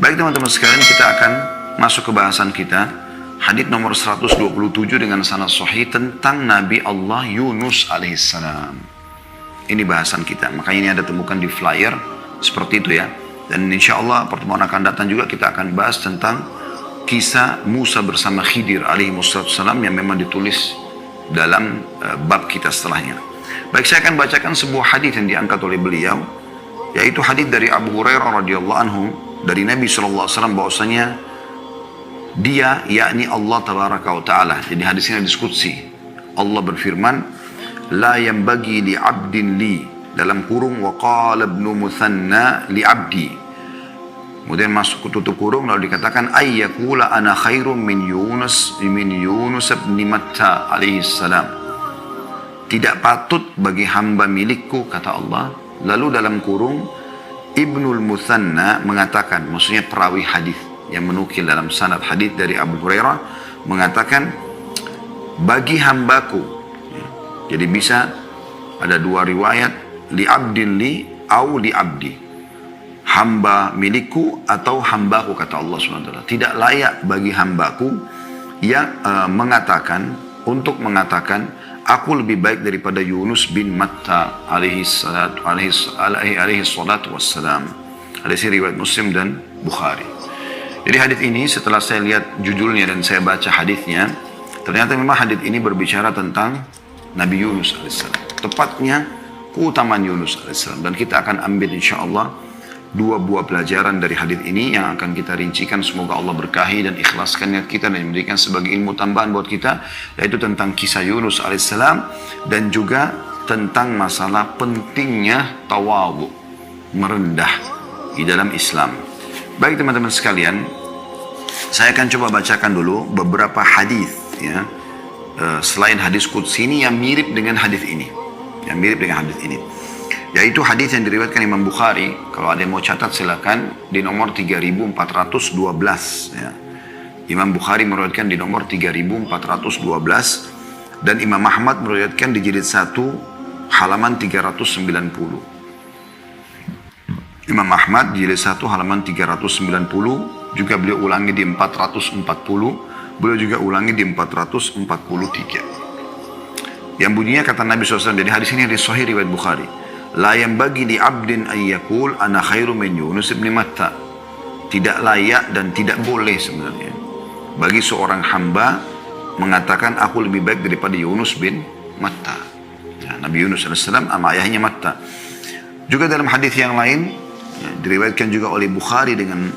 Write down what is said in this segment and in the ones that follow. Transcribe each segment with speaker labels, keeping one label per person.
Speaker 1: Baik teman-teman sekalian, kita akan masuk ke bahasan kita. Hadits nomor 127 dengan sanad sahih tentang Nabi Allah Yunus alaihissalam. Ini bahasan kita. Makanya ini ada temukan di flyer seperti itu ya. Dan insya Allah pertemuan akan datang juga kita akan bahas tentang kisah Musa bersama Khidir alaihissalam yang memang ditulis dalam bab kita setelahnya. Baik, saya akan bacakan sebuah hadis yang diangkat oleh beliau, yaitu hadis dari Abu Hurairah radhiyallahu anhu dari Nabi SAW bahwasanya dia, yakni Allah tabaraka wa ta'ala. Jadi hadis ini diskusi. Allah berfirman, la yanbaghi li 'abdin li, dalam kurung wa qala ibnu Muthanna li 'abdi. Kemudian masuk tutup kurung lalu dikatakan ayyakula ana khairum min Yunus bin Matta alaihi salam. Tidak patut bagi hamba milikku, kata Allah. Lalu dalam kurung Ibnul Muthanna mengatakan, maksudnya perawi hadis yang menukil dalam sanad hadis dari Abu Hurairah mengatakan bagi hambaku. Jadi bisa ada dua riwayat, li abdin li au li abdi, hamba milikku atau hambaku, kata Allah SWT. Tidak layak bagi hambaku yang mengatakan aku lebih baik daripada Yunus bin Matta alaihi salatu wassalam. Hadis riwayat Muslim dan Bukhari. Jadi hadis ini setelah saya lihat judulnya dan saya baca hadisnya, ternyata memang hadis ini berbicara tentang Nabi Yunus alaihissalam. Tepatnya keutamaan Yunus alaihissalam. Dan kita akan ambil insya Allah dua buah pelajaran dari hadis ini yang akan kita rincikan. Semoga Allah berkahi dan ikhlaskan niat kita dan memberikan sebagai ilmu tambahan buat kita, yaitu tentang kisah Yunus alaihissalam dan juga tentang masalah pentingnya tawadhu, merendah di dalam Islam. Baik teman-teman sekalian, saya akan coba bacakan dulu beberapa hadis ya, selain hadis qudsi ini yang mirip dengan hadis ini, yaitu hadis yang diriwayatkan Imam Bukhari. Kalau ada yang mau catat silakan, di nomor 3412 ya. Imam Bukhari meriwayatkan di nomor 3412 dan Imam Ahmad meriwayatkan di jilid 1 halaman 390. Imam Ahmad jilid 1 halaman 390, juga beliau ulangi di 440, beliau juga ulangi di 443. Yang bunyinya kata Nabi SAW, jadi hadis ini hadis sahih riwayat Bukhari. La yanbaghi li 'abdin an yaqul ana khairu min Yunus bin Matta. Tidak layak dan tidak boleh sebenarnya bagi seorang hamba mengatakan aku lebih baik daripada Yunus bin Matta. Ya, Nabi Yunus AS sama ayahnya Matta. Juga dalam hadis yang lain ya, diriwayatkan juga oleh Bukhari dengan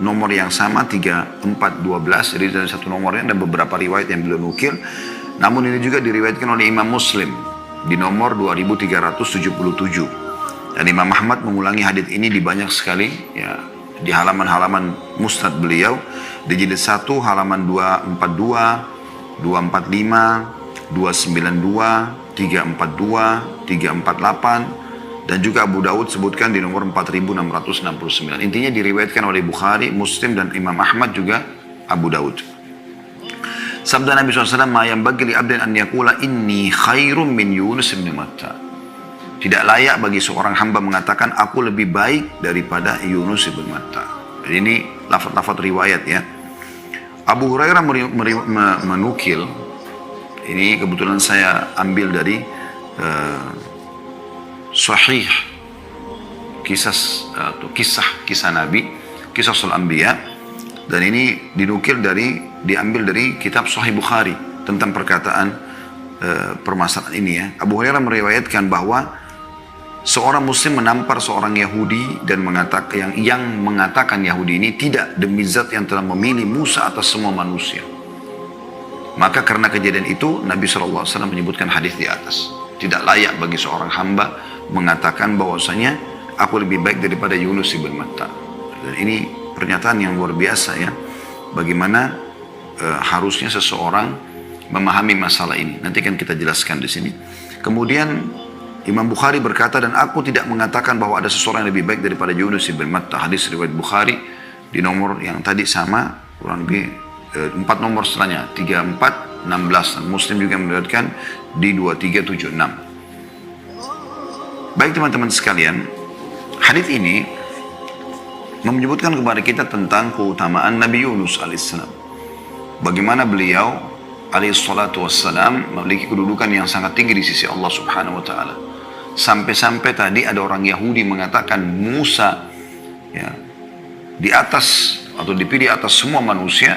Speaker 1: nomor yang sama 3412. Jadi dari satu nomornya dan beberapa riwayat yang beliau nukil. Namun ini juga diriwayatkan oleh Imam Muslim di nomor 2377. Dan Imam Ahmad mengulangi hadis ini di banyak sekali ya, di halaman-halaman musnad beliau, di jilid 1 halaman 242, 245, 292, 342, 348, dan juga Abu Daud sebutkan di nomor 4669. Intinya diriwayatkan oleh Bukhari, Muslim, dan Imam Ahmad juga Abu Daud. Sabda Nabi SAW, ma yanbaghi li 'abdin an yaqula inni khairum min Yunus bin Matta. Tidak layak bagi seorang hamba mengatakan aku lebih baik daripada Yunus bin Matta. Jadi ini lafaz-lafaz riwayat ya. Abu Hurairah menukil, ini kebetulan saya ambil dari Sahih kisah Nabi, kisah Anbiya, dan ini diambil dari kitab Sahih Bukhari tentang perkataan permasalahan ini ya. Abu Hurairah meriwayatkan bahwa seorang muslim menampar seorang Yahudi dan yang mengatakan Yahudi ini tidak demi zat yang telah memilih Musa atas semua manusia. Maka karena kejadian itu Nabi SAW menyebutkan hadis di atas. Tidak layak bagi seorang hamba mengatakan bahwasanya aku lebih baik daripada Yunus bin Matta. Dan ini pernyataan yang luar biasa ya. Bagaimana harusnya seseorang memahami masalah ini. Nanti kan kita jelaskan di sini. Kemudian Imam Bukhari berkata, dan aku tidak mengatakan bahwa ada seseorang yang lebih baik daripada Yunus bin Matta. Hadis riwayat Bukhari di nomor yang tadi sama, kurang lebih 4 nomor setelahnya, 3416, dan Muslim juga meriwayatkan di 2376. Baik teman-teman sekalian, hadis ini menyebutkan kepada kita tentang keutamaan Nabi Yunus alaihissalam. Bagaimana beliau alaihissalatu wassalam memiliki kedudukan yang sangat tinggi di sisi Allah subhanahu wa ta'ala. Sampai-sampai tadi ada orang Yahudi mengatakan Musa ya, di atas atau dipilih atas semua manusia.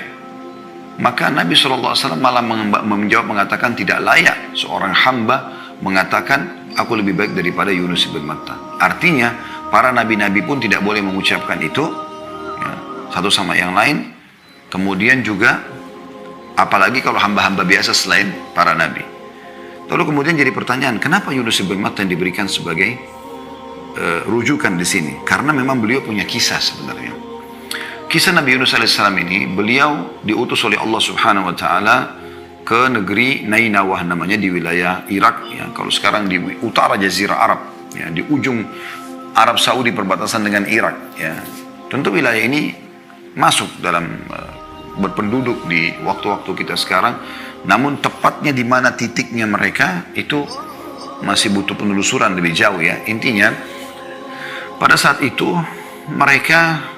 Speaker 1: Maka Nabi SAW malah menjawab mengatakan tidak layak seorang hamba mengatakan aku lebih baik daripada Yunus bin Matta. Artinya para nabi-nabi pun tidak boleh mengucapkan itu ya, satu sama yang lain. Kemudian juga apalagi kalau hamba-hamba biasa selain para nabi. Lalu kemudian jadi pertanyaan, kenapa Yunus bin Matta yang diberikan sebagai rujukan di sini? Karena memang beliau punya kisah sebenarnya. Kisah Nabi Yunus alaihissalam ini, beliau diutus oleh Allah subhanahu wa ta'ala ke negeri Nainawah namanya di wilayah Irak. Ya. Kalau sekarang di utara Jazirah Arab, ya, di ujung Arab Saudi perbatasan dengan Irak. Ya. Tentu wilayah ini masuk dalam berpenduduk di waktu-waktu kita sekarang. Namun tepatnya di mana titiknya mereka itu masih butuh penelusuran lebih jauh ya. Intinya pada saat itu mereka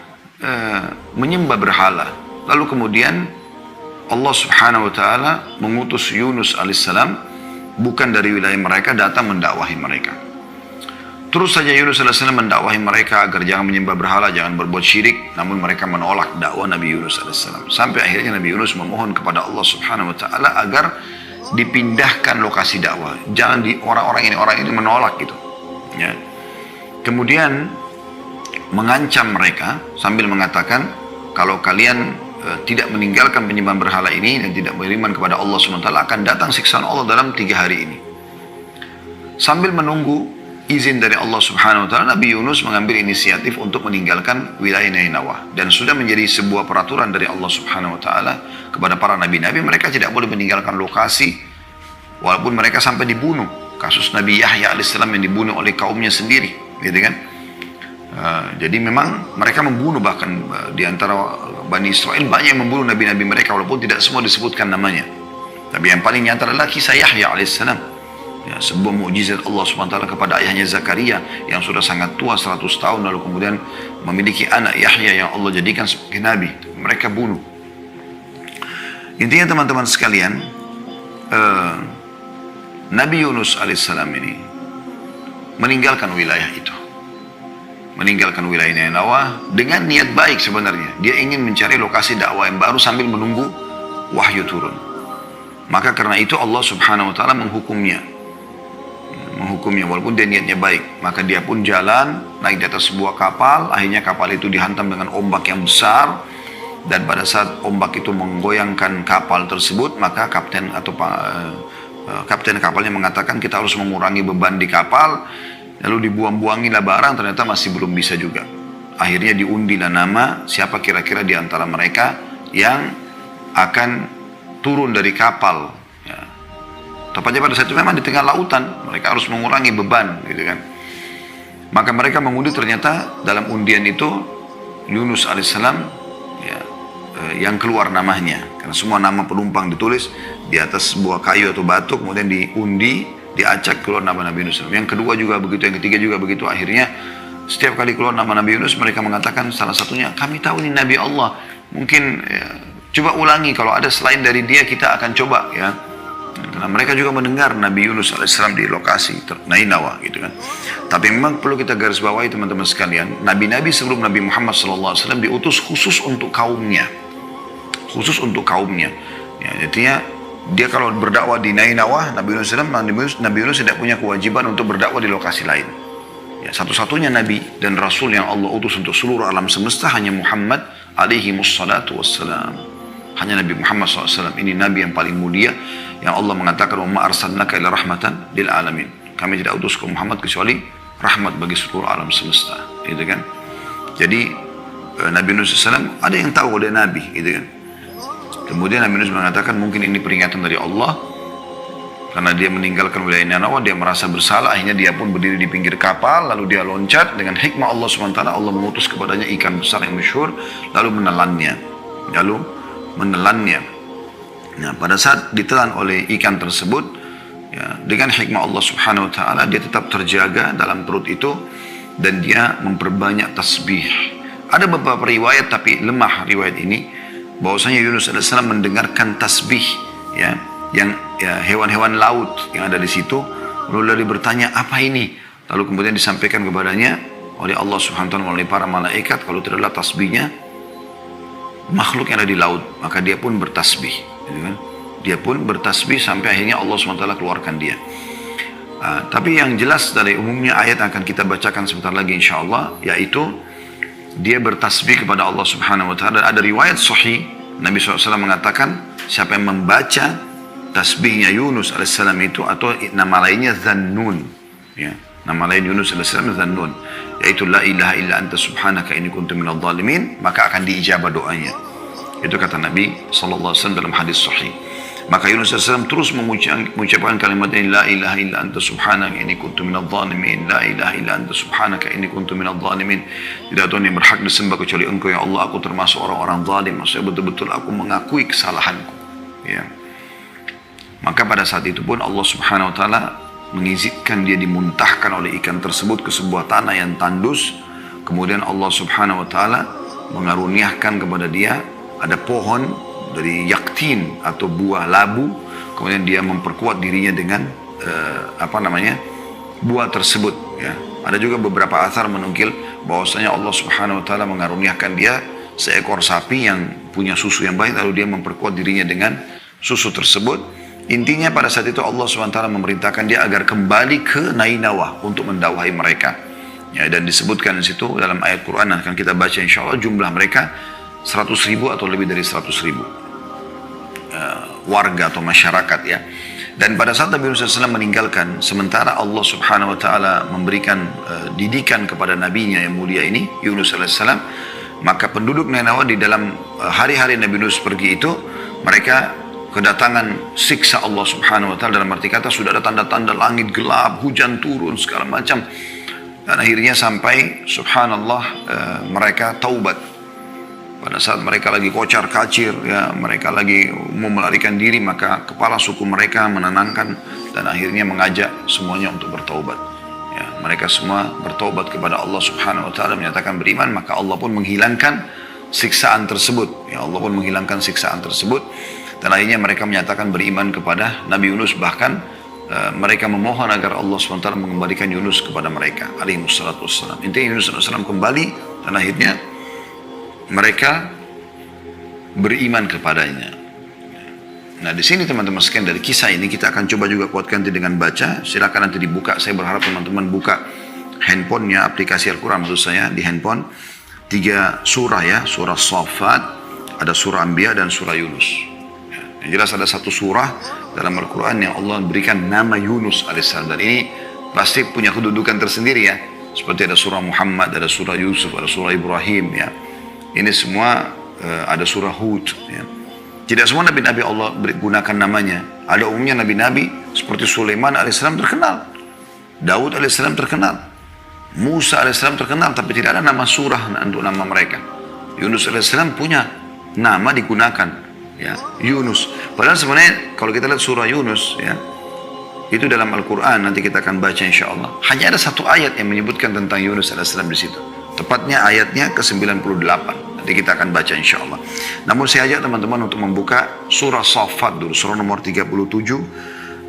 Speaker 1: menyembah berhala. Lalu kemudian Allah subhanahu wa ta'ala mengutus Yunus alaihissalam bukan dari wilayah mereka datang mendakwahi mereka. Terus saja Yunus alaihissalam mendakwahi mereka agar jangan menyembah berhala, jangan berbuat syirik. Namun mereka menolak dakwah Nabi Yunus alaihissalam. Sampai akhirnya Nabi Yunus memohon kepada Allah subhanahu wa ta'ala agar dipindahkan lokasi dakwah. Jangan orang ini menolak gitu. Ya. Kemudian mengancam mereka sambil mengatakan kalau kalian tidak meninggalkan penyembahan berhala ini dan tidak beriman kepada Allah SWT akan datang siksaan Allah dalam 3 hari ini. Sambil menunggu izin dari Allah Subhanahu wa ta'ala, Nabi Yunus mengambil inisiatif untuk meninggalkan wilayah Nainawah. Dan sudah menjadi sebuah peraturan dari Allah Subhanahu wa ta'ala kepada para nabi-nabi, mereka tidak boleh meninggalkan lokasi walaupun mereka sampai dibunuh. Kasus Nabi Yahya alaihissalam yang dibunuh oleh kaumnya sendiri, gitu kan? Jadi memang mereka membunuh, bahkan di antara Bani Israel banyak yang membunuh nabi-nabi mereka walaupun tidak semua disebutkan namanya. Tapi yang paling nyata adalah kisah Yahya alaihissalam. Ya, sebuah mukjizat Allah SWT kepada ayahnya Zakaria yang sudah sangat tua 100 tahun lalu kemudian memiliki anak Yahya yang Allah jadikan sebagai nabi. Mereka bunuh. Intinya teman-teman sekalian, Nabi Yunus alaihissalam ini meninggalkan wilayah itu. Meninggalkan wilayah Nainawah dengan niat baik sebenarnya. Dia ingin mencari lokasi dakwah yang baru sambil menunggu wahyu turun. Maka karena itu Allah subhanahu wa ta'ala menghukumnya walaupun dia niatnya baik. Maka dia pun jalan naik di atas sebuah kapal. Akhirnya kapal itu dihantam dengan ombak yang besar. Dan pada saat ombak itu menggoyangkan kapal tersebut, maka kapten kapalnya mengatakan kita harus mengurangi beban di kapal. Lalu dibuang-buangilah barang, ternyata masih belum bisa juga. Akhirnya diundilah nama siapa kira-kira di antara mereka yang akan turun dari kapal. Ya. Tepatnya pada saat itu memang di tengah lautan, mereka harus mengurangi beban, gitu kan. Maka mereka mengundi, ternyata dalam undian itu Yunus alaihissalam ya, yang keluar namanya. Karena semua nama penumpang ditulis di atas sebuah kayu atau batu, kemudian diundi, diacak keluar nama Nabi Yunus. Yang kedua juga begitu, yang ketiga juga begitu. Akhirnya setiap kali keluar nama Nabi Yunus, mereka mengatakan salah satunya, kami tahu ini Nabi Allah. Mungkin ya, coba ulangi, kalau ada selain dari dia kita akan coba ya. Karena mereka juga mendengar Nabi Yunus alaihissalam di lokasi Nainawah gitu kan. Tapi memang perlu kita garis bawahi teman-teman sekalian, nabi-nabi sebelum Nabi Muhammad SAW diutus khusus untuk kaumnya. Khusus untuk kaumnya. Ya, jadinya dia kalau berdakwah di Nainawah, Nabi Yunus tidak punya kewajiban untuk berdakwah di lokasi lain. Ya, satu-satunya Nabi dan Rasul yang Allah utus untuk seluruh alam semesta hanya Muhammad alaihi wassalatu wassalam. Hanya Nabi Muhammad SAW. Ini Nabi yang paling mulia yang Allah mengatakan, "Wa ma arsalnaka illa rahmatan lil alamin." Kami tidak utus ke Muhammad kecuali rahmat bagi seluruh alam semesta. Gitu kan? Jadi Nabi Yunus SAW ada yang tahu dia Nabi, gitu kan? Kemudian Nabi Yunus mengatakan mungkin ini peringatan dari Allah karena dia meninggalkan wilayah Nainawah, dia merasa bersalah, akhirnya dia pun berdiri di pinggir kapal, lalu dia loncat dengan hikmah Allah SWT. Allah mengutus kepadanya ikan besar yang masyhur, lalu menelannya. Nah, pada saat ditelan oleh ikan tersebut, ya, dengan hikmah Allah Subhanahu Wa Taala dia tetap terjaga dalam perut itu dan dia memperbanyak tasbih. Ada beberapa riwayat tapi lemah riwayat ini, bahwasanya Yunus alaihissalam mendengarkan tasbih ya, yang ya, hewan-hewan laut yang ada di situ. Lalu bertanya, apa ini? Lalu kemudian disampaikan kepadanya oleh Allah Subhanahu wa taala melalui para malaikat, kalau itu adalah tasbihnya makhluk yang ada di laut, maka dia pun bertasbih, gitu kan? Dia pun bertasbih sampai akhirnya Allah Subhanahu wa taala keluarkan dia. Tapi yang jelas dari umumnya ayat akan kita bacakan sebentar lagi insyaallah, yaitu dia bertasbih kepada Allah Subhanahu wa taala. Ada riwayat sahih Nabi SAW mengatakan, siapa yang membaca tasbihnya Yunus alaihissalam itu, atau nama lainnya Dhannun ya, nama lain Yunus alaihissalam Dhannun, yaitu la ilaha illa anta subhanaka inni kuntu minadh dhalimin, maka akan diijabah doanya. Itu kata Nabi SAW dalam hadis sahih. Maka Yunus alaihissalam terus mengucapkan kalimat ini, la ilaha illa anta subhanaka inni kuntu minadh dhalimin, la ilaha illa anta subhanaka inni kuntu minadh dhalimin. Tidak Tuhan yang berhak disembah kecuali Engkau ya Allah, aku termasuk orang-orang zalim. Maksudnya betul-betul aku mengakui kesalahanku ya. Maka pada saat itu pun Allah Subhanahu wa taala mengizinkan dia dimuntahkan oleh ikan tersebut ke sebuah tanah yang tandus. Kemudian Allah Subhanahu wa taala mengaruniakan kepada dia ada pohon dari yaktin atau buah labu. Kemudian dia memperkuat dirinya dengan buah tersebut ya. Ada juga beberapa athar menukil bahwasanya Allah Subhanahu wa taala mengaruniakan dia seekor sapi yang punya susu yang baik, lalu dia memperkuat dirinya dengan susu tersebut. Intinya pada saat itu Allah SWT memerintahkan dia agar kembali ke Nainawah untuk mendakwahi mereka. Ya, dan disebutkan di situ dalam ayat Quran akan kita baca insya Allah, jumlah mereka 100.000 atau lebih dari 100.000 warga atau masyarakat ya. Dan pada saat Nabi Yunus SAW meninggalkan, sementara Allah Subhanahu Wa Taala memberikan didikan kepada nabinya yang mulia ini Yunus alaihissalam, maka penduduk Nainawah di dalam hari-hari Nabi Yunus pergi itu, mereka kedatangan siksa Allah Subhanahu wa taala, dalam arti kata sudah ada tanda-tanda langit gelap, hujan turun segala macam. Dan akhirnya sampai subhanallah mereka taubat. Pada saat mereka lagi kocar kacir ya, mereka lagi mau melarikan diri, maka kepala suku mereka menenangkan dan akhirnya mengajak semuanya untuk bertaubat. Ya, mereka semua bertaubat kepada Allah Subhanahu wa taala, menyatakan beriman, maka Allah pun menghilangkan siksaan tersebut. Ya, Allah pun menghilangkan siksaan tersebut. Dan akhirnya mereka menyatakan beriman kepada Nabi Yunus. Bahkan mereka memohon agar Allah SWT mengembalikan Yunus kepada mereka alaihissalam. Intinya Yunus SAW kembali dan akhirnya mereka beriman kepadanya. Nah di sini teman-teman sekalian, dari kisah ini kita akan coba juga kuatkan dengan baca. Silakan nanti dibuka, saya berharap teman-teman buka handphonenya, aplikasi Al-Quran maksud saya di handphone. 3 surah ya, surah Shaffat, ada surah Anbiya dan surah Yunus. Yang jelas ada satu surah dalam Al-Quran yang Allah berikan nama Yunus alaihissalam. Dan ini pasti punya kedudukan tersendiri ya. Seperti ada surah Muhammad, ada surah Yusuf, ada surah Ibrahim ya. Ini semua ada surah Hud ya. Tidak semua nabi-nabi Allah gunakan namanya. Ada umumnya nabi-nabi seperti Sulaiman alaihissalam terkenal, Daud alaihissalam terkenal, Musa alaihissalam terkenal, tapi tidak ada nama surah untuk nama mereka. Yunus alaihissalam punya nama digunakan. Ya, Yunus. Padahal sebenarnya kalau kita lihat surah Yunus ya, itu dalam Al-Quran nanti kita akan baca insya Allah. Hanya ada satu ayat yang menyebutkan tentang Yunus alaihissalam di situ. Tepatnya ayatnya ke-98. Nanti kita akan baca insya Allah. Namun saya ajak teman-teman untuk membuka surah Shaffat dulu, surah nomor 37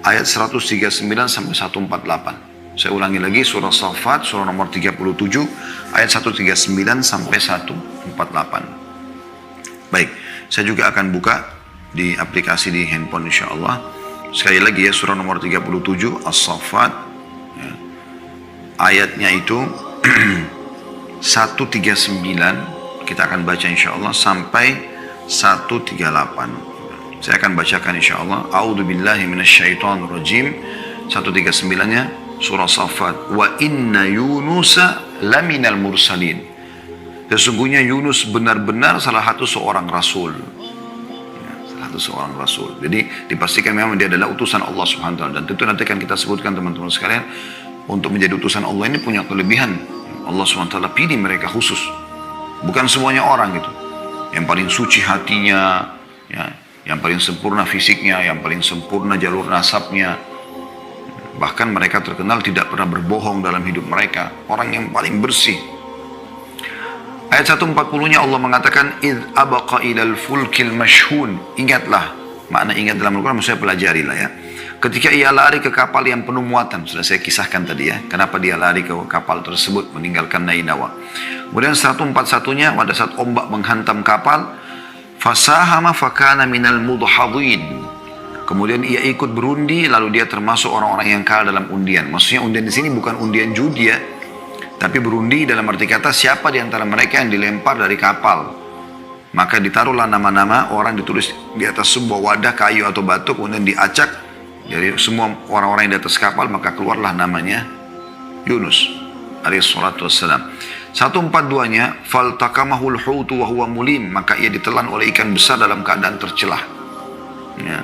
Speaker 1: ayat 139 sampai 148. Saya ulangi lagi, surah Shaffat surah nomor 37 ayat 139 sampai 148. Baik. Saya juga akan buka di aplikasi di handphone insya Allah. Sekali lagi ya, surah nomor 37 As-Saffat ya. Ayatnya itu 139 kita akan baca insya Allah sampai 138. Saya akan bacakan insya Allah. A'udzubillahi minasyaitonirrajim. 139-nya surah Saffat. Wa inna Yunusa laminal mursalin. Sesungguhnya Yunus benar-benar salah satu seorang rasul. Ya, salah satu seorang rasul. Jadi dipastikan memang dia adalah utusan Allah Subhanahu wa taala. Dan tentu nanti akan kita sebutkan teman-teman sekalian, untuk menjadi utusan Allah ini punya kelebihan. Allah Subhanahu wa taala pilih mereka khusus. Bukan semuanya orang gitu. Yang paling suci hatinya, ya, yang paling sempurna fisiknya, yang paling sempurna jalur nasabnya. Bahkan mereka terkenal tidak pernah berbohong dalam hidup mereka. Orang yang paling bersih. Ayat 140-nya Allah mengatakan id abaqa ilal fulkil mashhun. Ingatlah, makna ingat dalam Al-Quran maksudnya pelajarilah ya. Ketika ia lari ke kapal yang penuh muatan, sudah saya kisahkan tadi ya, kenapa dia lari ke kapal tersebut meninggalkan Nainawa. Kemudian 141-nya pada saat ombak menghantam kapal, fasahama fakana minal mudhadhin. Kemudian ia ikut berundi, lalu dia termasuk orang-orang yang kalah dalam undian. Maksudnya undian di sini bukan undian judi ya, tapi berundi dalam arti kata siapa di antara mereka yang dilempar dari kapal. Maka ditaruhlah nama-nama orang, ditulis di atas sebuah wadah kayu atau batu, kemudian diacak dari semua orang-orang yang di atas kapal, maka keluarlah namanya Yunus alaihi salatu wassalam. 142-nya faltakamahul hutu wa huwa mulim, maka ia ditelan oleh ikan besar dalam keadaan tercelah. Ya.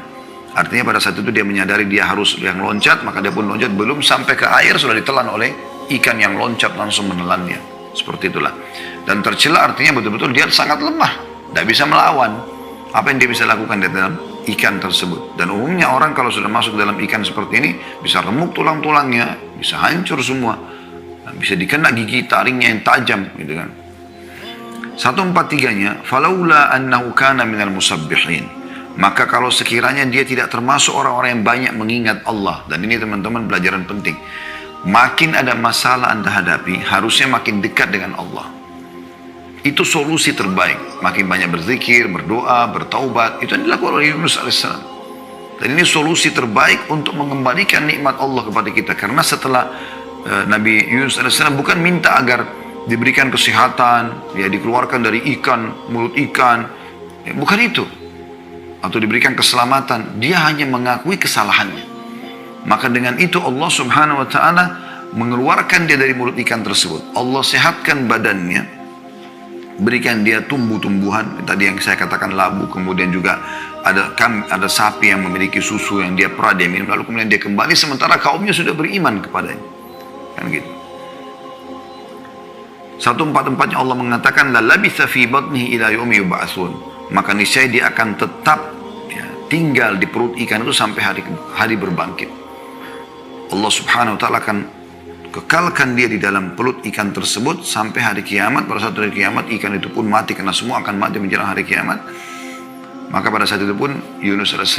Speaker 1: Artinya pada saat itu dia menyadari dia harus yang loncat, maka dia pun loncat, belum sampai ke air sudah ditelan oleh ikan yang loncat langsung menelannya. Seperti itulah. Dan tercela artinya betul-betul dia sangat lemah, tidak bisa melawan. Apa yang dia bisa lakukan di dalam ikan tersebut. Dan umumnya orang kalau sudah masuk dalam ikan seperti ini, bisa remuk tulang-tulangnya, bisa hancur semua, bisa dikena gigi taringnya yang tajam gitu kan. 143-nya falaula annahu kana minal musabbihin, maka kalau sekiranya dia tidak termasuk orang-orang yang banyak mengingat Allah. Dan ini teman-teman pelajaran penting. Makin ada masalah Anda hadapi, harusnya makin dekat dengan Allah. Itu solusi terbaik. Makin banyak berzikir, berdoa, bertaubat. Itu yang dilakukan oleh Yunus AS. Dan ini solusi terbaik untuk mengembalikan nikmat Allah kepada kita. Karena setelah Nabi Yunus AS bukan minta agar diberikan kesehatan, ya dikeluarkan dari ikan, mulut ikan. Ya, bukan itu. Atau diberikan keselamatan. Dia hanya mengakui kesalahannya. Maka dengan itu Allah subhanahu wa ta'ala mengeluarkan dia dari mulut ikan tersebut. Allah sehatkan badannya, berikan dia tumbuh-tumbuhan, tadi yang saya katakan labu, kemudian juga ada sapi yang memiliki susu yang dia pernah dia minum, lalu kemudian dia kembali sementara kaumnya sudah beriman kepadanya. Kan gitu. 144-nya Allah mengatakan la labitha fi batnihi ila yaumi yub'atsun. Maka niscaya dia akan tetap ya, tinggal di perut ikan itu sampai hari berbangkit. Allah subhanahu wa ta'ala akan kekalkan dia di dalam perut ikan tersebut sampai hari kiamat. Pada saat hari kiamat ikan itu pun mati, karena semua akan mati menjelang hari kiamat. Maka pada saat itu pun Yunus AS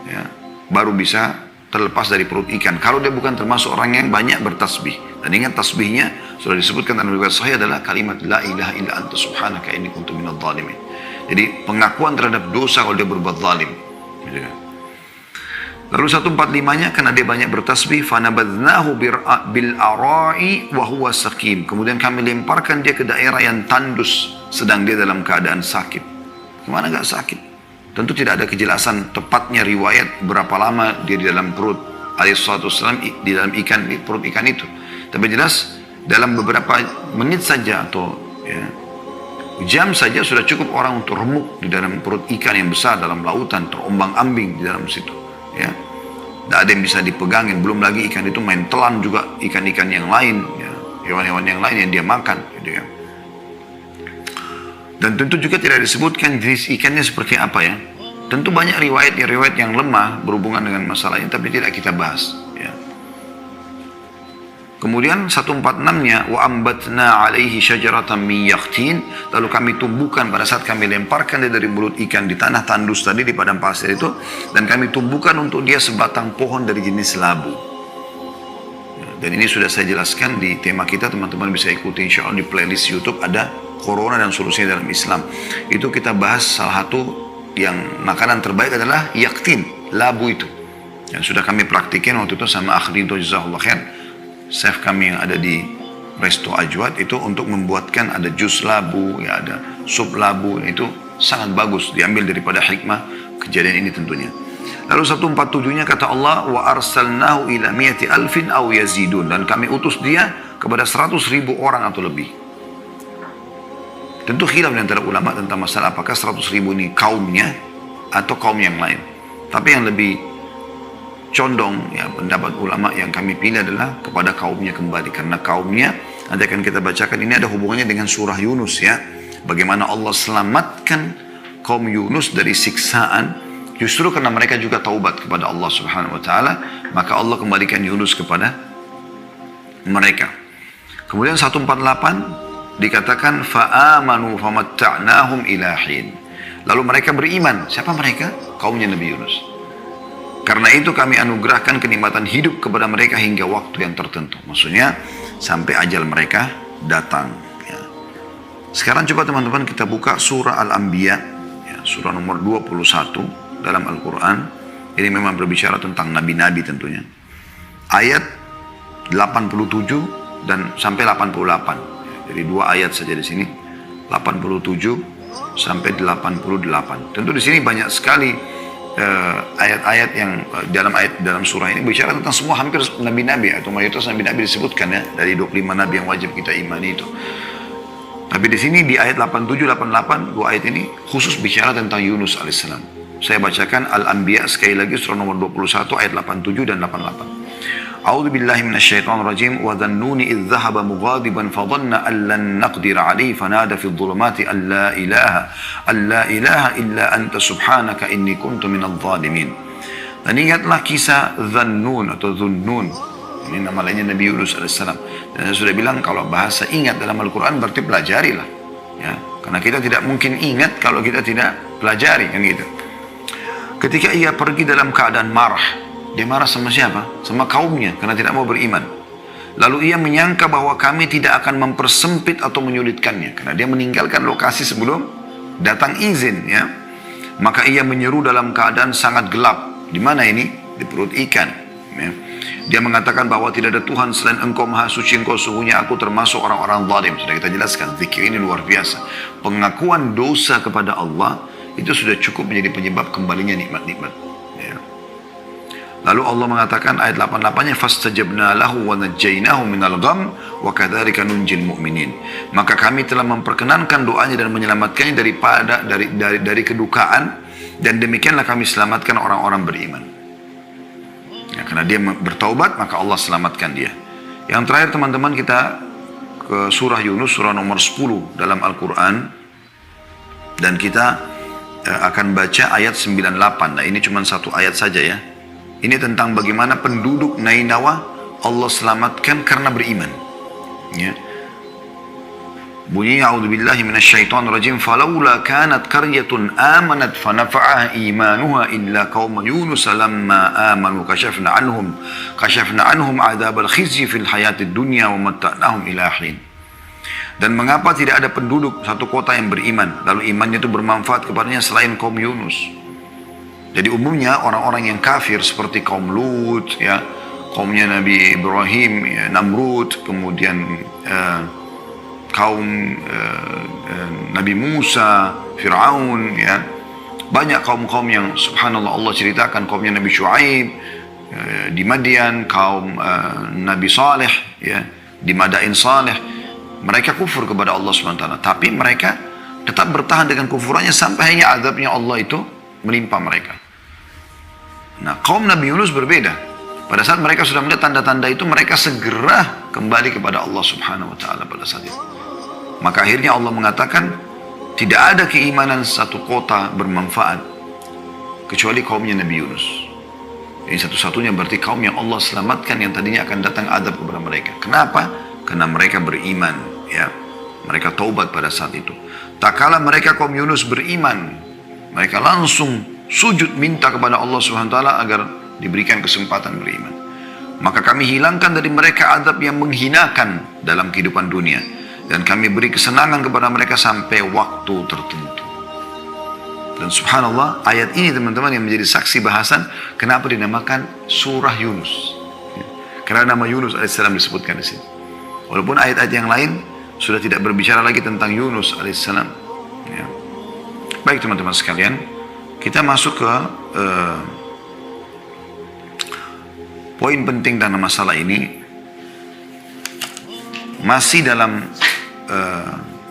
Speaker 1: ya, baru bisa terlepas dari perut ikan. Kalau dia bukan termasuk orang yang banyak bertasbih. Dan ingat tasbihnya sudah disebutkan dalam riwayat sahih adalah kalimat la ilaha illa anta subhanaka inni kuntu minadh dhalimin. Jadi pengakuan terhadap dosa kalau dia berbuat zalim. Gitu kan. Lalu 145-nya karena dia banyak bertasbih, fanabadnahu bil ara'i wa huwa saqim. Kemudian kami lemparkan dia ke daerah yang tandus sedang dia dalam keadaan sakit. Kemana enggak sakit? Tentu tidak ada kejelasan tepatnya riwayat berapa lama dia di dalam perut alaihissalam, di dalam ikan, di perut ikan itu. Tapi jelas dalam beberapa menit saja atau ya, jam saja sudah cukup orang untuk remuk di dalam perut ikan yang besar dalam lautan, terombang-ambing di dalam situ. Ya, tidak ada yang bisa dipegangin. Belum lagi ikan itu main telan juga ikan-ikan yang lain, ya, hewan-hewan yang lain yang dia makan, gitu ya. Dan tentu juga tidak disebutkan jenis ikannya seperti apa ya. Tentu banyak riwayat yang lemah berhubungan dengan masalah ini, tapi tidak kita bahas. Ya. Kemudian 146-nya wa ambatna alaihi syajaratan min yaqtin, lalu kami tumbuhkan pada saat kami lemparkan dia dari mulut ikan di tanah tandus tadi di padang pasir itu, dan kami tumbuhkan untuk dia sebatang pohon dari jenis labu. Dan ini sudah saya jelaskan di tema kita, teman-teman bisa ikuti insyaallah di playlist YouTube ada Corona dan solusinya dalam Islam. Itu kita bahas salah satu yang makanan terbaik adalah yaqtin, labu itu. Yang sudah kami praktikin waktu itu sama Akhdinto jazakallahu khair. Chef kami yang ada di Resto Ajwad itu untuk membuatkan ada jus labu, ya ada sup labu, itu sangat bagus diambil daripada hikmah kejadian ini tentunya. Lalu 147-nya kata Allah wa arsalnahu ila mi'ati alfin aw yazidun, dan kami utus dia kepada 100.000 orang atau lebih. Tentu khilaf di antara ulama tentang masalah apakah 100.000 ini kaumnya atau kaum yang lain. Tapi yang lebih condong ya pendapat ulama yang kami pilih adalah kepada kaumnya kembali, karena kaumnya nanti akan kita bacakan ini ada hubungannya dengan surah Yunus ya, bagaimana Allah selamatkan kaum Yunus dari siksaan justru karena mereka juga taubat kepada Allah subhanahu wa ta'ala, maka Allah kembalikan Yunus kepada mereka. Kemudian 148 dikatakan fa'amanu famatta'nahum ila hin. Lalu mereka beriman. Siapa mereka? Kaumnya Nabi Yunus. Karena itu kami anugerahkan kenikmatan hidup kepada mereka hingga waktu yang tertentu. Maksudnya sampai ajal mereka datang. Ya. Sekarang coba teman-teman kita buka surah Al-Anbiya, ya, surah nomor 21 dalam Al-Quran. Ini memang berbicara tentang nabi-nabi tentunya. Ayat 87 dan sampai 88. Jadi 2 ayat saja di sini. 87 sampai 88. Tentu di sini banyak sekali ayat-ayat yang dalam surah ini bicara tentang semua hampir nabi-nabi atau mayoritas nabi-nabi disebutkan ya, dari 25 nabi yang wajib kita imani itu. Tapi di sini di ayat 87 88 dua ayat ini khusus bicara tentang Yunus alaihissalam. Saya bacakan Al-Anbiya sekali lagi surah nomor 21 ayat 87 dan 88. A'udzu billahi minasyaitonir rajim wa dhannuni idh dhahaba mughadiban fa dhanna an lan naqdir alayhi fanada fi dhulumati an la ilaha illa anta subhanaka inni kuntu minadh dhalimin. Dan ingatlah kisah Dhannun atau Dhunnun. Ini nama lainnya Nabi Yunus alaihissalam. Dan saya sudah bilang kalau bahasa ingat dalam Al-Quran berarti pelajarilah. Ya, karena kita tidak mungkin ingat kalau kita tidak pelajari kan gitu. Ketika ia pergi dalam keadaan marah, dia marah sama siapa? Sama kaumnya karena tidak mau beriman. Lalu ia menyangka bahwa kami tidak akan mempersempit atau menyulitkannya karena dia meninggalkan lokasi sebelum datang izin ya. Maka ia menyeru dalam keadaan sangat gelap. Di mana ini? Di perut ikan ya. Dia mengatakan bahwa tidak ada Tuhan selain Engkau Maha Suci, Engkau sungguhnya aku termasuk orang-orang zalim. Sudah kita jelaskan, zikir ini luar biasa. Pengakuan dosa kepada Allah itu sudah cukup menjadi penyebab kembalinya nikmat-nikmat. Ya. Lalu Allah mengatakan ayat 88-nya fastajabna lahu wa najjaynahu minal gham wa kadzalika nunjil mu'minin. Maka kami telah memperkenankan doanya dan menyelamatkannya dari kedukaan dan demikianlah kami selamatkan orang-orang beriman. Ya, karena dia bertaubat maka Allah selamatkan dia. Yang terakhir teman-teman kita ke surah Yunus surah nomor 10 dalam Al-Quran dan kita akan baca ayat 98. Nah ini cuma satu ayat saja ya. Ini tentang bagaimana penduduk Nainawa Allah selamatkan karena beriman. Ya. Bunyi a'udzubillahi minasyaitonirrajim falaula kanat qaryatun amanat fanafa'aha imanuha illa qauma yunus lamma amanu kashafna anhum adzabal khizyi fil hayatid dunya wa matta'nahum ila hin. Dan mengapa tidak ada penduduk satu kota yang beriman lalu imannya itu bermanfaat kepadanya selain kaum Yunus. Jadi umumnya orang-orang yang kafir seperti kaum Lut ya, kaumnya Nabi Ibrahim ya, Namrud, kemudian kaum Nabi Musa, Fir'aun ya. Banyak kaum-kaum yang subhanallah Allah ceritakan kaumnya Nabi Syuaib di Madian, kaum Nabi Saleh ya, di Madain Saleh. Mereka kufur kepada Allah SWT. Tapi mereka tetap bertahan dengan kufurannya sampai hanya azabnya Allah itu menimpa mereka. Nah, kaum Nabi Yunus berbeda. Pada saat mereka sudah melihat tanda-tanda itu, mereka segera kembali kepada Allah Subhanahu wa Ta'ala pada saat itu. Maka akhirnya Allah mengatakan, tidak ada keimanan satu kota bermanfaat kecuali kaumnya Nabi Yunus. Ini satu-satunya berarti kaum yang Allah selamatkan yang tadinya akan datang azab kepada mereka. Kenapa? Karena mereka beriman, ya. Mereka taubat pada saat itu. Tak kala mereka kaum Yunus beriman, mereka langsung sujud minta kepada Allah SWT agar diberikan kesempatan beriman. Maka kami hilangkan dari mereka azab yang menghinakan dalam kehidupan dunia. Dan kami beri kesenangan kepada mereka sampai waktu tertentu. Dan subhanallah, ayat ini teman-teman yang menjadi saksi bahasan kenapa dinamakan surah Yunus. Karena nama Yunus alaihissalam disebutkan di sini. Walaupun ayat-ayat yang lain sudah tidak berbicara lagi tentang Yunus alaihissalam. Ya. Baik teman-teman sekalian, kita masuk ke poin penting dalam masalah ini. Masih dalam,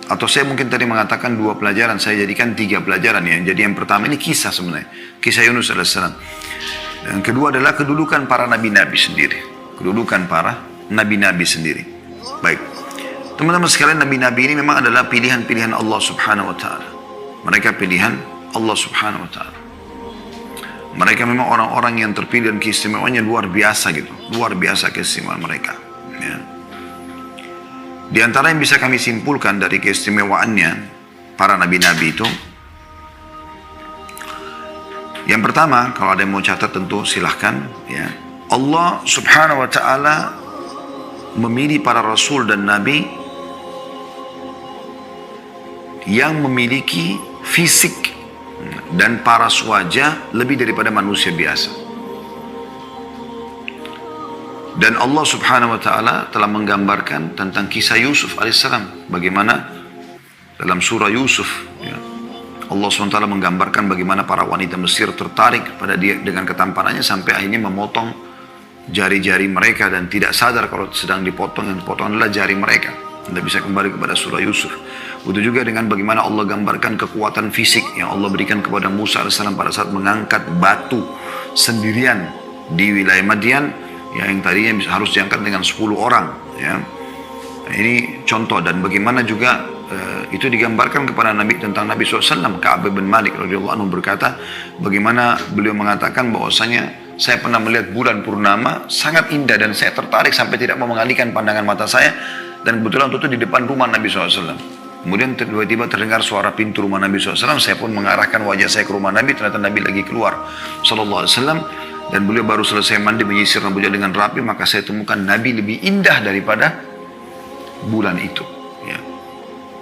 Speaker 1: atau saya mungkin tadi mengatakan 2 pelajaran, saya jadikan 3 pelajaran ya. Jadi yang pertama ini kisah sebenarnya, kisah Yunus alaihissalam. Yang kedua adalah kedudukan para nabi-nabi sendiri. Kedudukan para nabi-nabi sendiri. Baik, teman-teman sekalian, nabi-nabi ini memang adalah pilihan-pilihan Allah Subhanahu wa Ta'ala. Mereka pilihan Allah Subhanahu wa Ta'ala. Mereka memang orang-orang yang terpilih dan keistimewaannya luar biasa gitu, luar biasa keistimewaan mereka. Ya. Di antara yang bisa kami simpulkan dari keistimewaannya para nabi-nabi itu, yang pertama, kalau ada yang mau catat tentu silahkan ya. Allah subhanahu wa ta'ala memilih para rasul dan nabi yang memiliki fisik dan paras wajah lebih daripada manusia biasa. Dan Allah subhanahu wa ta'ala telah menggambarkan tentang kisah Yusuf alaihissalam. Bagaimana dalam surah Yusuf ya, Allah SWT menggambarkan bagaimana para wanita Mesir tertarik pada dia dengan ketampanannya sampai akhirnya memotong jari-jari mereka dan tidak sadar kalau sedang dipotong, yang dipotong adalah jari mereka. Anda bisa kembali kepada surah Yusuf. Begitu juga dengan bagaimana Allah gambarkan kekuatan fisik yang Allah berikan kepada Musa AS pada saat mengangkat batu sendirian di wilayah Madian yang tadinya harus diangkat dengan 10 orang. Ya. Nah, ini contoh, dan bagaimana juga itu digambarkan kepada Nabi tentang Nabi SAW. Ka'ab bin Malik radhiyallahu anhu berkata, bagaimana beliau mengatakan bahwasanya saya pernah melihat bulan purnama sangat indah dan saya tertarik sampai tidak mau mengalihkan pandangan mata saya, dan kebetulan itu di depan rumah Nabi SAW. Kemudian tiba-tiba terdengar suara pintu rumah Nabi SAW, saya pun mengarahkan wajah saya ke rumah Nabi, ternyata Nabi lagi keluar SAW, dan beliau baru selesai mandi menyisir rambutnya dengan rapi, maka saya temukan Nabi lebih indah daripada bulan itu. Ya.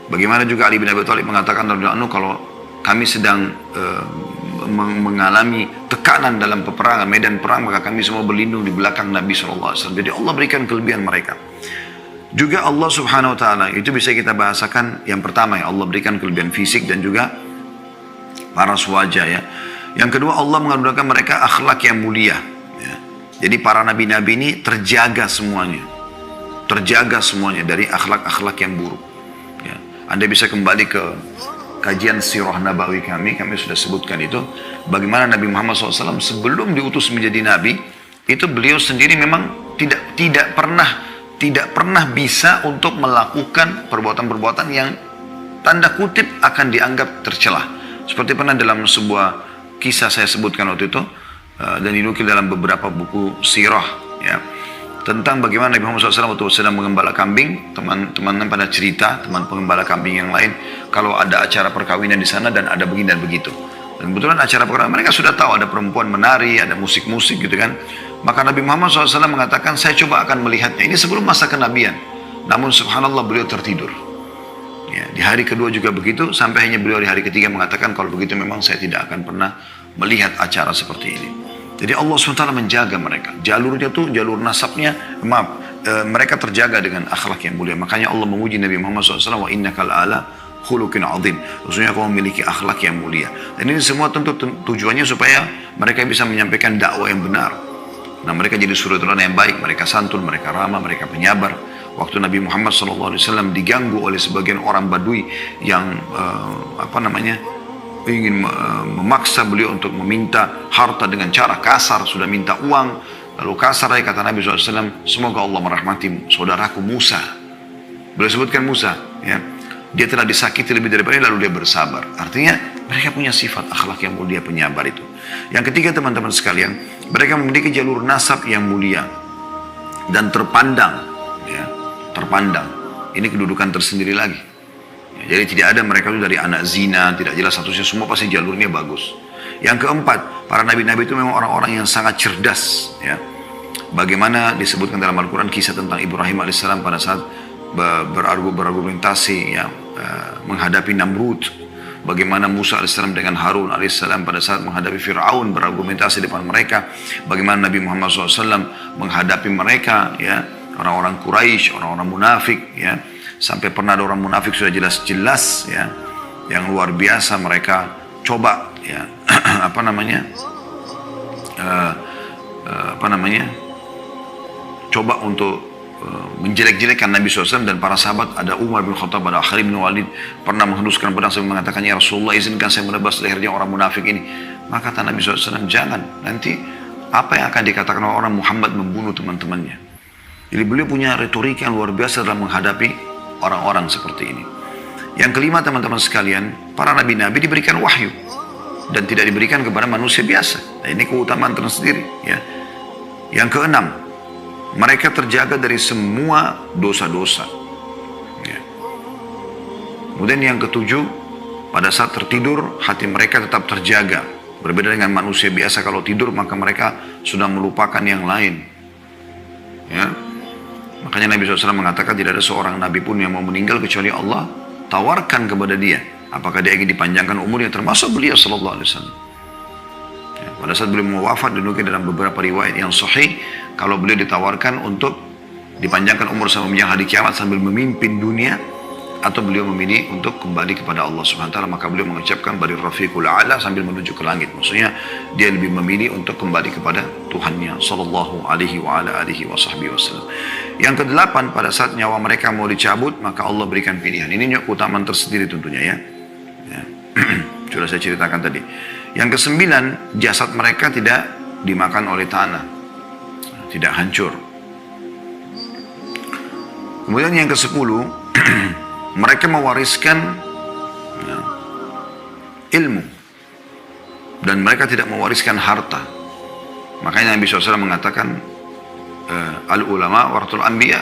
Speaker 1: Bagaimana juga Ali bin Abi Thalib mengatakan kalau kami sedang mengalami tekanan dalam peperangan, medan perang, maka kami semua berlindung di belakang Nabi SAW. Jadi Allah berikan kelebihan mereka. Juga Allah subhanahu wa ta'ala, itu bisa kita bahasakan yang pertama ya, Allah berikan kelebihan fisik dan juga paras wajah ya. Yang kedua, Allah mengaruniakan mereka akhlak yang mulia ya. Jadi para nabi-nabi ini terjaga semuanya dari akhlak-akhlak yang buruk ya. Anda bisa kembali ke kajian sirah nabawi kami sudah sebutkan itu, bagaimana Nabi Muhammad SAW sebelum diutus menjadi nabi, itu beliau sendiri memang tidak pernah bisa untuk melakukan perbuatan-perbuatan yang tanda kutip akan dianggap tercela. Seperti pernah dalam sebuah kisah saya sebutkan waktu itu, dan dinukil dalam beberapa buku sirah ya, tentang bagaimana Nabi Muhammad SAW waktu sedang mengembala kambing. Teman-teman pada cerita, teman pengembala kambing yang lain, kalau ada acara perkawinan di sana dan ada begini dan begitu. Dan kebetulan acara perkawinan mereka sudah tahu ada perempuan menari, ada musik-musik gitu kan. Maka Nabi Muhammad SAW mengatakan, saya coba akan melihatnya. Ini sebelum masa kenabian. Namun subhanallah beliau tertidur. Ya, di hari kedua juga begitu, sampai akhirnya beliau di hari ketiga mengatakan, kalau begitu memang saya tidak akan pernah melihat acara seperti ini. Jadi Allah SWT menjaga mereka. Jalurnya tuh, jalur nasabnya, mereka terjaga dengan akhlak yang mulia. Makanya Allah memuji Nabi Muhammad SAW, wa innaka la'ala khuluqin azim. Maksudnya kau memiliki akhlak yang mulia. Dan ini semua tentu tujuannya supaya mereka bisa menyampaikan dakwah yang benar. Nah, mereka jadi suri teladan yang baik, mereka santun, mereka ramah, mereka penyabar. Waktu Nabi Muhammad SAW diganggu oleh sebagian orang Badui yang ingin memaksa beliau untuk meminta harta dengan cara kasar, sudah minta uang, lalu kasar kata Nabi SAW, semoga Allah merahmati saudaraku Musa. Beliau sebutkan Musa, ya, dia telah disakiti lebih daripada ini, lalu dia bersabar. Artinya mereka punya sifat akhlak yang mulia, penyabar itu. Yang ketiga teman-teman sekalian, mereka memiliki jalur nasab yang mulia dan terpandang, ya, terpandang. Ini kedudukan tersendiri lagi. Ya, jadi tidak ada mereka itu dari anak zina, tidak jelas statusnya, semua pasti jalurnya bagus. Yang keempat, para nabi-nabi itu memang orang-orang yang sangat cerdas. Ya. Bagaimana disebutkan dalam Al-Quran kisah tentang Ibrahim alaihissalam pada saat berargumentasi, ya, menghadapi Namrud. Bagaimana Musa alaihissalam dengan Harun alaihissalam pada saat menghadapi Fir'aun berargumentasi depan mereka. Bagaimana Nabi Muhammad SAW menghadapi mereka, ya, orang-orang Quraisy, orang-orang munafik, ya. Sampai pernah ada orang munafik sudah jelas-jelas, ya, yang luar biasa mereka coba, ya, coba untuk menjelek-jelekkan Nabi SAW dan para sahabat. Ada Umar bin Khattab, ada Khalid bin Walid pernah menghunuskan pedang sambil mengatakan, ya Rasulullah, izinkan saya menebas lehernya orang munafik ini. Maka kata Nabi SAW, jangan, nanti apa yang akan dikatakan orang Muhammad membunuh teman-temannya. Jadi beliau punya retorika yang luar biasa dalam menghadapi orang-orang seperti ini. Yang kelima teman-teman sekalian, para nabi-nabi diberikan wahyu dan tidak diberikan kepada manusia biasa. Nah, ini keutamaan tersendiri, ya. Yang keenam, mereka terjaga dari semua dosa-dosa. Kemudian yang ketujuh, pada saat tertidur hati mereka tetap terjaga. Berbeda dengan manusia biasa, kalau tidur maka mereka sudah melupakan yang lain. Ya. Makanya Nabi SAW mengatakan tidak ada seorang Nabi pun yang mau meninggal kecuali Allah tawarkan kepada dia apakah dia ingin dipanjangkan umurnya, termasuk beliau Sallallahu Alaihi Wasallam. Ya, pada saat beliau mau wafat, dinukil dalam beberapa riwayat yang sahih, kalau beliau ditawarkan untuk dipanjangkan umur sampai menjelang hari kiamat sambil memimpin dunia, atau beliau memilih untuk kembali kepada Allah Subhanahu wa taala, maka beliau mengucapkan bari rafiqul a'la sambil menuju ke langit. Maksudnya dia lebih memilih untuk kembali kepada Tuhannya sallallahu alaihi wa ala alihi wasallam. Yang kedelapan, pada saat nyawa mereka mau dicabut, maka Allah berikan pilihan. Ini keutamaan tersendiri tentunya ya. Sudah saya ceritakan tadi. Yang kesembilan, jasad mereka tidak dimakan oleh tanah, tidak hancur. Kemudian yang kesepuluh, mereka mewariskan ya, ilmu, dan mereka tidak mewariskan harta. Makanya Nabi SAW mengatakan al-ulama warathul anbiya,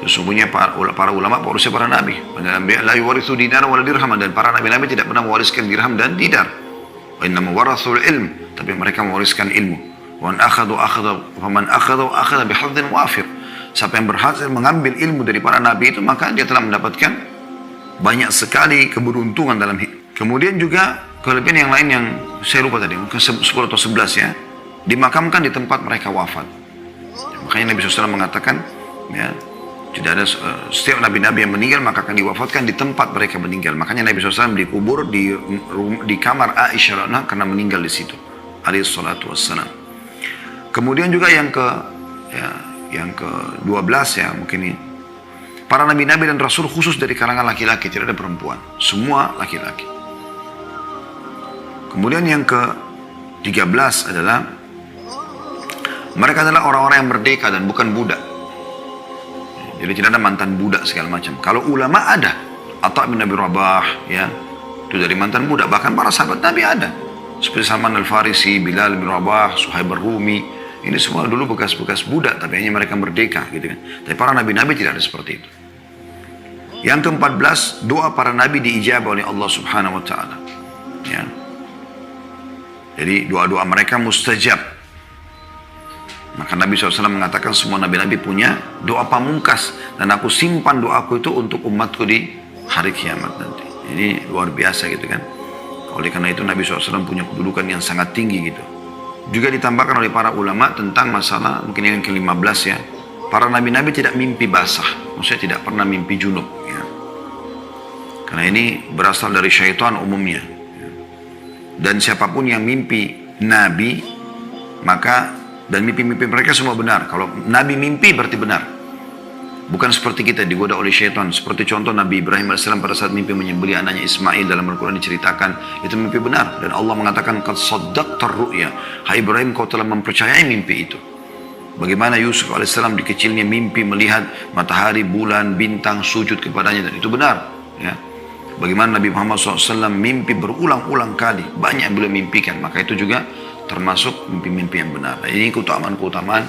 Speaker 1: sesungguhnya para ulama pewarisnya para nabi. La yuwarithu dinar wala dirham, dan para nabi-nabi tidak pernah mewariskan dirham dan dinar. Wa innama warathul ilm, tapi mereka mewariskan ilmu. Wa man akhadha bihadhin wafir. Siapa yang berhasil mengambil ilmu dari para nabi itu, maka dia telah mendapatkan banyak sekali keberuntungan dalam hidup. Kemudian juga kelebihan yang lain yang saya lupa tadi, mungkin 10 atau 11 ya, dimakamkan di tempat mereka wafat. Makanya Nabi SAW mengatakan, ya, tidak ada setiap nabi-nabi yang meninggal maka akan diwafatkan di tempat mereka meninggal. Makanya Nabi SAW dikubur di kamar Aisyah karena meninggal di situ. Alaihi salatu wassalam. Kemudian juga yang ke-12 ya, mungkin ini. Para nabi-nabi dan rasul khusus dari kalangan laki-laki, tidak ada perempuan. Semua laki-laki. Kemudian yang ke-13 adalah mereka adalah orang-orang yang merdeka dan bukan budak. Jadi tidak ada mantan budak segala macam. Kalau ulama ada, Atha bin Abi Rabah ya, itu dari mantan budak. Bahkan para sahabat Nabi ada, seperti Salman Al-Farisi, Bilal bin Rabah, Suhaib Ar-Rumi. Ini semua dulu bekas-bekas budak, tapi hanya mereka merdeka gitu kan. Tapi para nabi-nabi tidak ada seperti itu. Yang ke-14, doa para nabi diijabah oleh Allah Subhanahu wa taala. Ya. Jadi doa-doa mereka mustajab. Maka Nabi SAW mengatakan semua nabi-nabi punya doa pamungkas, dan aku simpan doaku itu untuk umatku di hari kiamat nanti. Ini luar biasa gitu kan. Oleh karena itu Nabi SAW punya kedudukan yang sangat tinggi gitu. Juga ditambahkan oleh para ulama tentang masalah mungkin yang ke-15 ya, para nabi-nabi tidak mimpi basah, maksudnya tidak pernah mimpi junub ya. Karena ini berasal dari syaitan umumnya ya. Dan siapapun yang mimpi nabi, maka dan mimpi-mimpi mereka semua benar. Kalau nabi mimpi berarti benar, bukan seperti kita digoda oleh syaitan. Seperti contoh Nabi Ibrahim AS pada saat mimpi menyembelih anaknya Ismail, dalam Al-Quran diceritakan itu mimpi benar, dan Allah mengatakan qad saddaqtar ru'ya, hai Ibrahim kau telah mempercayai mimpi itu. Bagaimana Yusuf AS di kecilnya mimpi melihat matahari, bulan, bintang sujud kepadanya, dan itu benar ya. Bagaimana Nabi Muhammad SAW mimpi berulang-ulang kali, banyak yang beliau mimpikan, maka itu juga termasuk mimpi-mimpi yang benar. Nah, ini keutamaan-keutamaan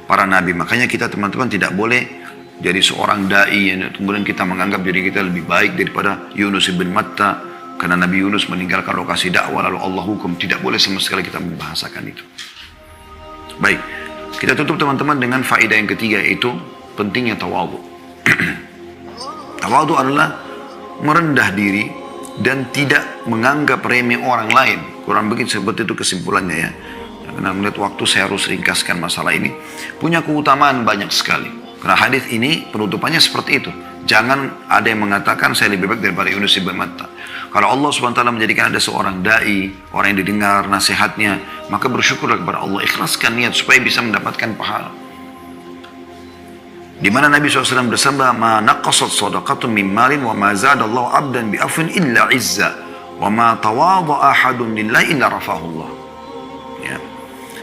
Speaker 1: para nabi. Makanya kita teman-teman tidak boleh jadi seorang da'i kemudian kita menganggap diri kita lebih baik daripada Yunus ibn Matta karena Nabi Yunus meninggalkan lokasi dakwah lalu Allah hukum. Tidak boleh sama sekali kita membahasakan itu. Baik, kita tutup teman-teman dengan faedah yang ketiga, yaitu pentingnya tawadhu. Tawadhu adalah merendah diri dan tidak menganggap remeh orang lain. Kurang begitu seperti itu kesimpulannya ya. Karena melihat waktu saya harus ringkaskan masalah ini. Punya keutamaan banyak sekali. Karena hadis ini penutupannya seperti itu. Jangan ada yang mengatakan saya lebih baik daripada Yunus ibn Matta. Kalau Allah SWT menjadikan ada seorang da'i, orang yang didengar nasihatnya, maka bersyukurlah kepada Allah, ikhlaskan niat supaya bisa mendapatkan pahala. Di mana Nabi SAW bersabda, "Ma naqasat shadaqatun min malin wa ma zadallahu 'abdan bi afwin illa 'izza wa ma tawadha ahadun lillahi illa rafa'ahullah." Ya.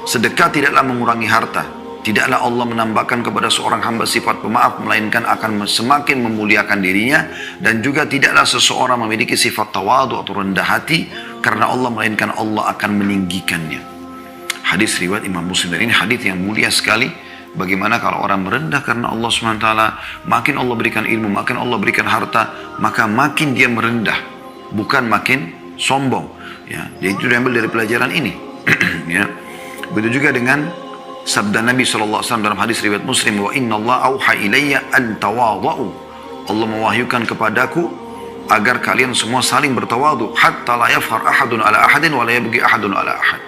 Speaker 1: Sedekah tidaklah mengurangi harta. Tidaklah Allah menambahkan kepada seorang hamba sifat pemaaf, melainkan akan semakin memuliakan dirinya. Dan juga tidaklah seseorang memiliki sifat tawadhu atau rendah hati karena Allah, melainkan Allah akan meninggikannya. Hadis riwayat Imam Muslim, dan ini hadis yang mulia sekali. Bagaimana kalau orang merendah karena Allah SWT, makin Allah berikan ilmu, makin Allah berikan harta, maka makin dia merendah, bukan makin sombong. Ya, jadi itu diambil dari pelajaran ini. Ya. Begitu juga dengan sabda Nabi SAW dalam hadis riwayat Muslim, wa inna Allah auha ilayya an tawadhu. Allah mewahyukan kepadaku agar kalian semua saling bertawadhu, hatta la yafkhar ahadun ala ahadin wa la yabghi ahadun ala ahad.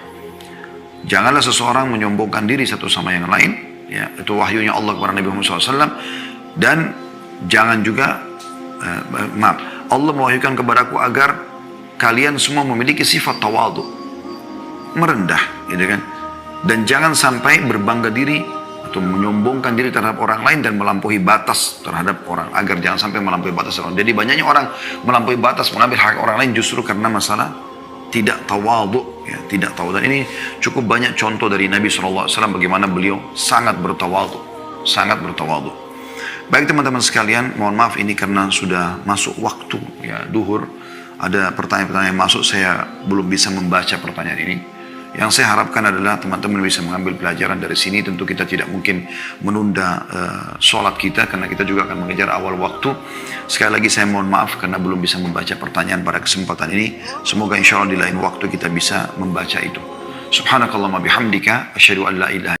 Speaker 1: Janganlah seseorang menyombongkan diri satu sama yang lain, ya, itu wahyunya Allah kepada Nabi Muhammad SAW. Dan jangan juga Allah mewahyukan kepadaku agar kalian semua memiliki sifat tawadhu, merendah, gitu kan. Dan jangan sampai berbangga diri atau menyombongkan diri terhadap orang lain dan melampaui batas terhadap orang, agar jangan sampai melampaui batas orang. Jadi banyaknya orang melampaui batas, mengambil hak orang lain justru karena masalah tidak tawadhu, ya, tidak tawadhu. Dan ini cukup banyak contoh dari Nabi SAW bagaimana beliau sangat bertawadhu, sangat bertawadhu. Baik teman-teman sekalian, mohon maaf ini karena sudah masuk waktu, ya, duhur. Ada pertanyaan-pertanyaan yang masuk, saya belum bisa membaca pertanyaan ini. Yang saya harapkan adalah teman-teman bisa mengambil pelajaran dari sini. Tentu kita tidak mungkin menunda sholat kita karena kita juga akan mengejar awal waktu. Sekali lagi saya mohon maaf karena belum bisa membaca pertanyaan pada kesempatan ini. Semoga insya Allah di lain waktu kita bisa membaca itu. Subhanakallahumma bihamdika asyhadu an la ilaha